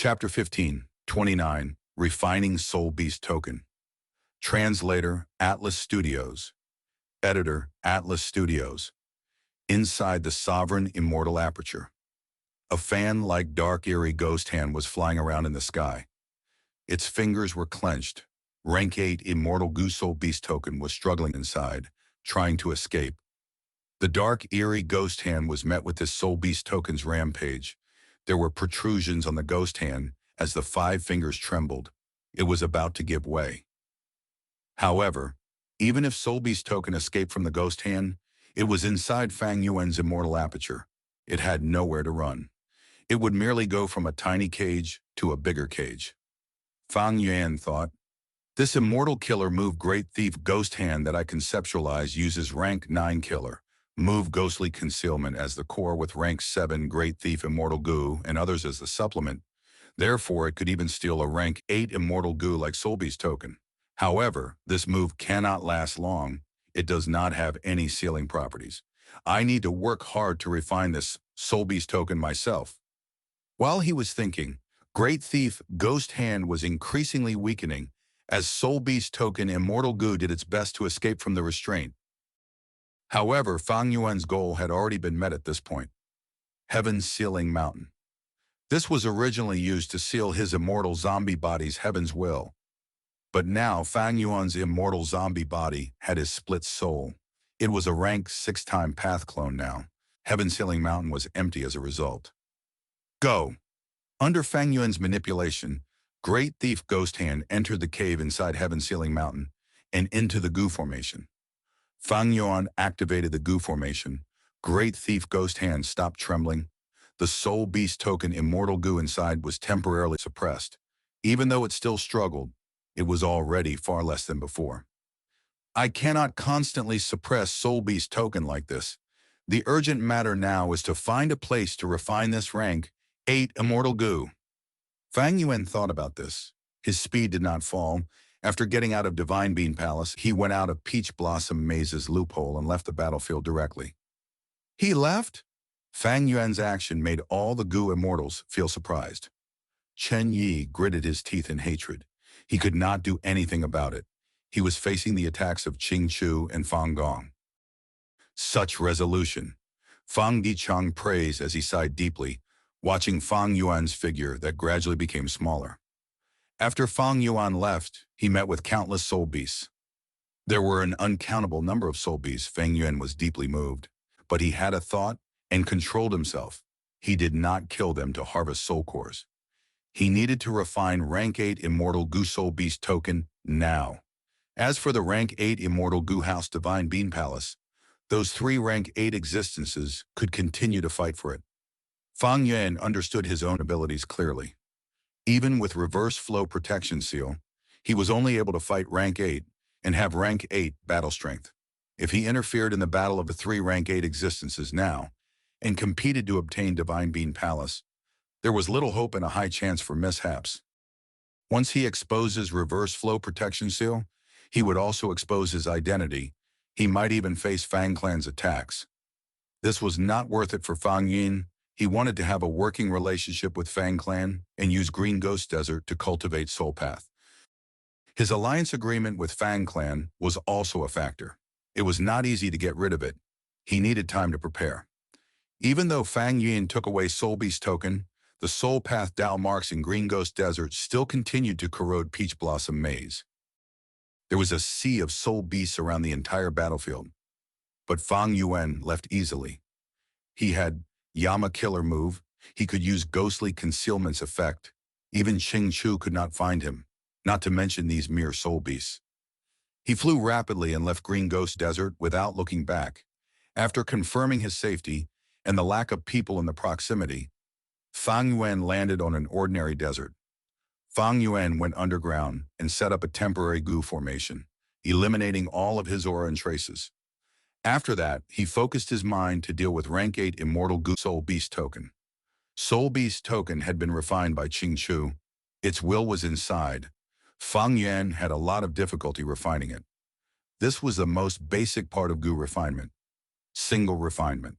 Chapter 15, 29, Refining Soul Beast Token. Translator, Atlas Studios. Editor, Atlas Studios. Inside the sovereign immortal aperture. A fan-like dark eerie ghost hand was flying around in the sky. Its fingers were clenched. Rank 8 immortal goo soul beast token was struggling inside, trying to escape. The dark eerie ghost hand was met with this soul beast token's rampage. There were protrusions on the ghost hand as the 5 fingers trembled. It was about to give way. However, even if Soul Beast token escaped from the ghost hand, it was inside Fang Yuan's immortal aperture. It had nowhere to run. It would merely go from a tiny cage to a bigger cage. Fang Yuan thought, this immortal killer move great thief ghost hand that I conceptualize uses rank 9 killer. Move ghostly concealment as the core with rank 7 great thief immortal goo and others as the supplement. Therefore, it could even steal a rank 8 immortal goo like Soul Beast token. However, this move cannot last long. It does not have any sealing properties. I need to work hard to refine this Soul Beast token myself. While he was thinking, Great Thief Ghost Hand was increasingly weakening as Soul Beast token immortal goo did its best to escape from the restraint. However, Fang Yuan's goal had already been met at this point. Heaven's Sealing Mountain. This was originally used to seal his immortal zombie body's heaven's will. But now Fang Yuan's immortal zombie body had his split soul. It was a rank 6-time path clone now. Heaven's Sealing Mountain was empty as a result. Go! Under Fang Yuan's manipulation, Great Thief Ghost Hand entered the cave inside Heaven's Sealing Mountain and into the goo formation. Fang Yuan activated the goo formation. Great Thief Ghost Hand stopped trembling. The Soul Beast token immortal goo inside was temporarily suppressed. Even though it still struggled, it was already far less than before. I cannot constantly suppress Soul Beast token like this. The urgent matter now is to find a place to refine this rank 8 immortal goo. Fang Yuan thought about this. His speed did not fall. After getting out of Divine Bean Palace, he went out of Peach Blossom Maze's loophole and left the battlefield directly. He left? Fang Yuan's action made all the goo immortals feel surprised. Chen Yi gritted his teeth in hatred. He could not do anything about it. He was facing the attacks of Qing Chu and Fang Gong. Such resolution. Fang Dichang praised as he sighed deeply, watching Fang Yuan's figure that gradually became smaller. After Fang Yuan left, he met with countless soul beasts. There were an uncountable number of soul beasts. Fang Yuan was deeply moved, but he had a thought and controlled himself. He did not kill them to harvest soul cores. He needed to refine rank 8 immortal goo soul beast token now. As for the rank 8 immortal goo house Divine Bean Palace, those 3 rank 8 existences could continue to fight for it. Fang Yuan understood his own abilities clearly. Even with reverse flow protection seal, he was only able to fight rank 8 and have rank 8 battle strength. If he interfered in the battle of the 3 rank 8 existences now and competed to obtain Divine Bean Palace, there was little hope and a high chance for mishaps. Once he exposes reverse flow protection seal, he would also expose his identity. He might even face Fang Clan's attacks. This was not worth it for Fang Yuan. He wanted to have a working relationship with Fang Clan and use Green Ghost Desert to cultivate Soul Path. His alliance agreement with Fang Clan was also a factor. It was not easy to get rid of it. He needed time to prepare. Even though Fang Yuan took away Soul Beast token, the Soul Path Dao marks in Green Ghost Desert still continued to corrode Peach Blossom Maze. There was a sea of soul beasts around the entire battlefield. But Fang Yuan left easily. He had Yama Killer move. He could use Ghostly Concealment's effect. Even Qing Chu could not find him, not to mention these mere soul beasts. He flew rapidly and left Green Ghost Desert without looking back. After confirming his safety and the lack of people in the proximity, Fang Yuan landed on an ordinary desert. Fang Yuan went underground and set up a temporary goo formation, eliminating all of his aura and traces. After that, he focused his mind to deal with rank 8 immortal goo Soul Beast token. Soul Beast token had been refined by Qing Chu. Its will was inside. Fang Yuan had a lot of difficulty refining it. This was the most basic part of goo refinement. Single refinement.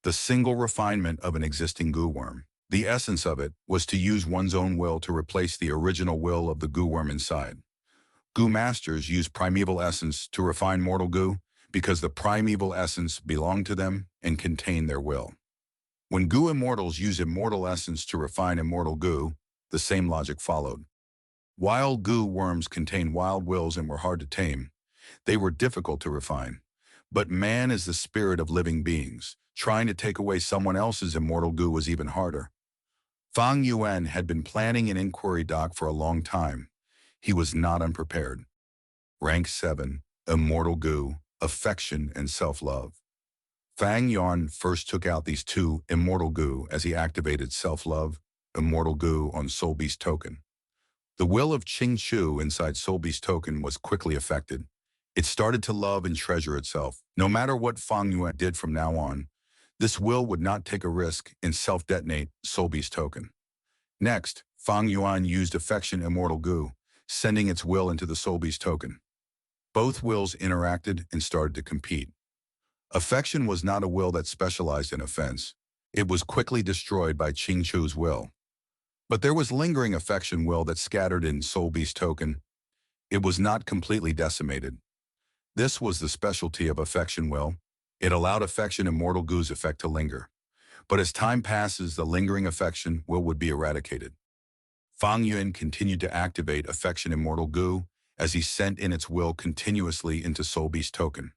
The single refinement of an existing goo worm. The essence of it was to use one's own will to replace the original will of the goo worm inside. Goo masters use primeval essence to refine mortal goo because the primeval essence belonged to them and contained their will. When goo immortals use immortal essence to refine immortal goo, the same logic followed. Wild goo worms contained wild wills and were hard to tame. They were difficult to refine. But man is the spirit of living beings. Trying to take away someone else's immortal goo was even harder. Fang Yuan had been planning an inquiry dock for a long time. He was not unprepared. Rank 7, Immortal Goo, Affection and Self-Love. Fang Yuan first took out these two Immortal Goo as he activated Self-Love, Immortal Goo on Soul Beast Token. The will of Qing Chu inside Soul Beast Token was quickly affected. It started to love and treasure itself. No matter what Fang Yuan did from now on, this will would not take a risk and self-detonate Soul Beast Token. Next, Fang Yuan used Affection Immortal Goo, sending its will into the Soul Beast Token. Both wills interacted and started to compete. Affection was not a will that specialized in offense. It was quickly destroyed by Qing Chu's will. But there was lingering affection will that scattered in Soul Beast Token. It was not completely decimated. This was the specialty of affection will. It allowed affection Immortal Goo's effect to linger. But as time passes, the lingering affection will would be eradicated. Fang Yuan continued to activate Affection Immortal Goo as he sent in its will continuously into Soul Beast Token.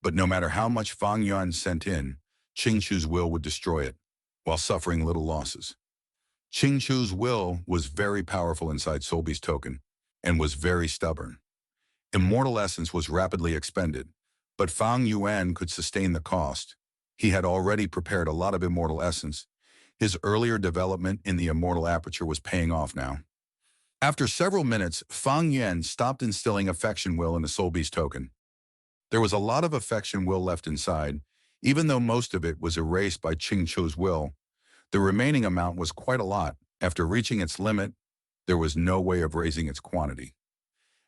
But no matter how much Fang Yuan sent in, Qing Chu's will would destroy it, while suffering little losses. Qing Chu's will was very powerful inside Soul Beast Token, and was very stubborn. Immortal Essence was rapidly expended, but Fang Yuan could sustain the cost. He had already prepared a lot of Immortal Essence. His earlier development in the Immortal Aperture was paying off now. After several minutes, Fang Yuan stopped instilling Affection Will in the Soul Beast Token. There was a lot of Affection Will left inside, even though most of it was erased by Qing Chu's will. The remaining amount was quite a lot. After reaching its limit, there was no way of raising its quantity.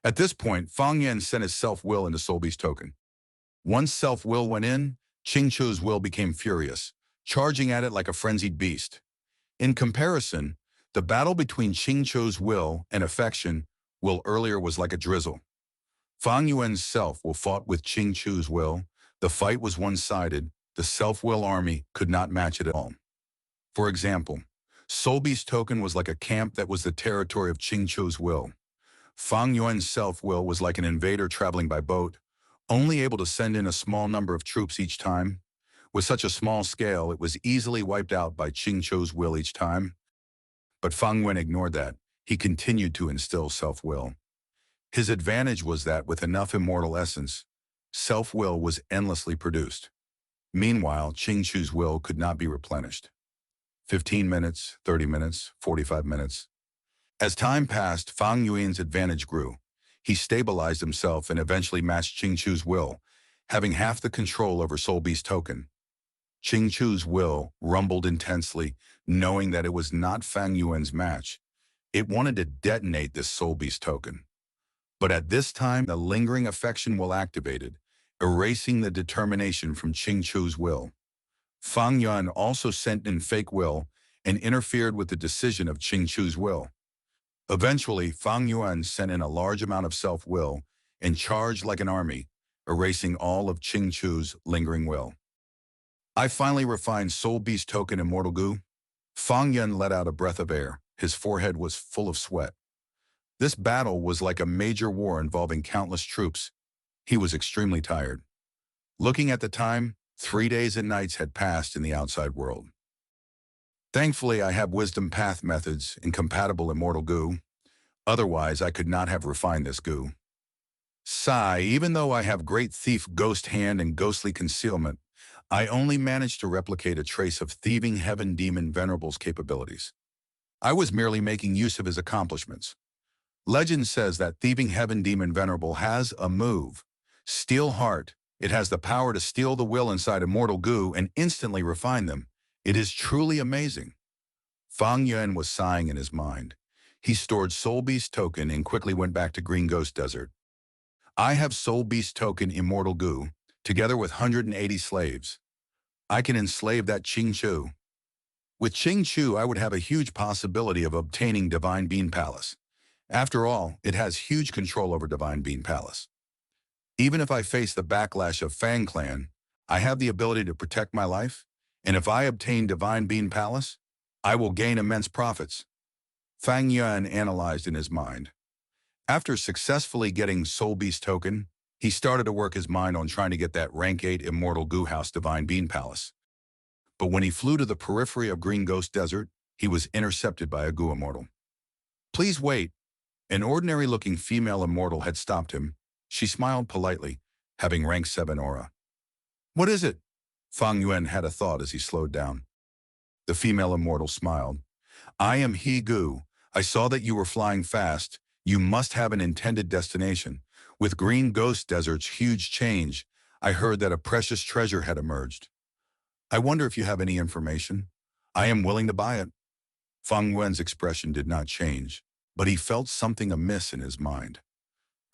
At this point, Fang Yuan sent his self-will into Soul Beast Token. Once self-will went in, Qing Chu's will became furious, charging at it like a frenzied beast. In comparison, the battle between Qing Chu's will and affection will earlier was like a drizzle. Fang Yuan's self-will fought with Qing Chu's will. The fight was one-sided. The self-will army could not match it at all. For example, Soul Beast Token was like a camp that was the territory of Qing Chu's will. Fang Yuan's self-will was like an invader traveling by boat, only able to send in a small number of troops each time. With such a small scale, it was easily wiped out by Qing Chu's will each time. But Fang Yuan ignored that. He continued to instill self-will. His advantage was that with enough immortal essence, self-will was endlessly produced. Meanwhile, Qing Chu's will could not be replenished. 15 minutes, 30 minutes, 45 minutes. As time passed, Fang Yuan's advantage grew. He stabilized himself and eventually matched Qing Chu's will, having half the control over Soul Beast Token. Qing Chu's will rumbled intensely, knowing that it was not Fang Yuan's match. It wanted to detonate this Soul Beast Token. But at this time, the lingering affection will activated, erasing the determination from Qing Chu's will. Fang Yuan also sent in fake will and interfered with the decision of Qing Chu's will. Eventually, Fang Yuan sent in a large amount of self-will and charged like an army, erasing all of Qing Chu's lingering will. I finally refined Soul Beast Token Immortal Goo. Fang Yuan let out a breath of air. His forehead was full of sweat. This battle was like a major war involving countless troops. He was extremely tired. Looking at the time, 3 days and nights had passed in the outside world. Thankfully, I have wisdom path methods in compatible Immortal Goo. Otherwise, I could not have refined this goo. Sigh, even though I have great thief ghost hand and ghostly concealment, I only managed to replicate a trace of thieving heaven demon Venerable's capabilities. I was merely making use of his accomplishments. Legend says that thieving heaven demon Venerable has a move, Steel Heart. It has the power to steal the will inside Immortal Goo and instantly refine them. It is truly amazing. Fang Yuan was sighing in his mind. He stored Soul Beast Token and quickly went back to Green Ghost Desert. I have Soul Beast Token Immortal Goo, together with 180 slaves. I can enslave that Qing Chu. With Ching Chu, I would have a huge possibility of obtaining Divine Bean Palace. After all, it has huge control over Divine Bean Palace. Even if I face the backlash of Fang Clan, I have the ability to protect my life, and if I obtain Divine Bean Palace, I will gain immense profits. Fang Yuan analyzed in his mind. After successfully getting Soul Beast Token, he started to work his mind on trying to get that Rank 8 Immortal Goo House Divine Bean Palace. But when he flew to the periphery of Green Ghost Desert, he was intercepted by a Goo Immortal. Please wait. An ordinary-looking female immortal had stopped him. She smiled politely, having Rank 7 aura. What is it? Fang Yuan had a thought as he slowed down. The female immortal smiled. I am He Gu. I saw that you were flying fast. You must have an intended destination. With Green Ghost Desert's huge change, I heard that a precious treasure had emerged. I wonder if you have any information. I am willing to buy it. Fang Yuan's expression did not change, but he felt something amiss in his mind.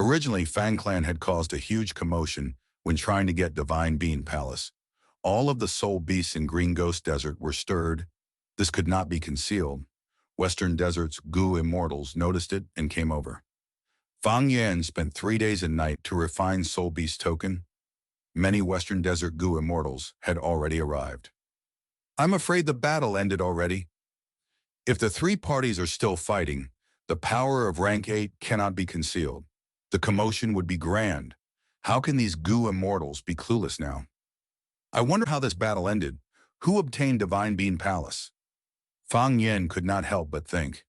Originally, Fang Clan had caused a huge commotion when trying to get Divine Bean Palace. All of the soul beasts in Green Ghost Desert were stirred. This could not be concealed. Western Desert's Goo Immortals noticed it and came over. Fang Yuan spent 3 days and nights to refine Soul Beast Token. Many Western Desert Goo Immortals had already arrived. I'm afraid the battle ended already. If the three parties are still fighting, the power of Rank 8 cannot be concealed. The commotion would be grand. How can these Goo Immortals be clueless now? I wonder how this battle ended. Who obtained Divine Bean Palace? Fang Yen could not help but think.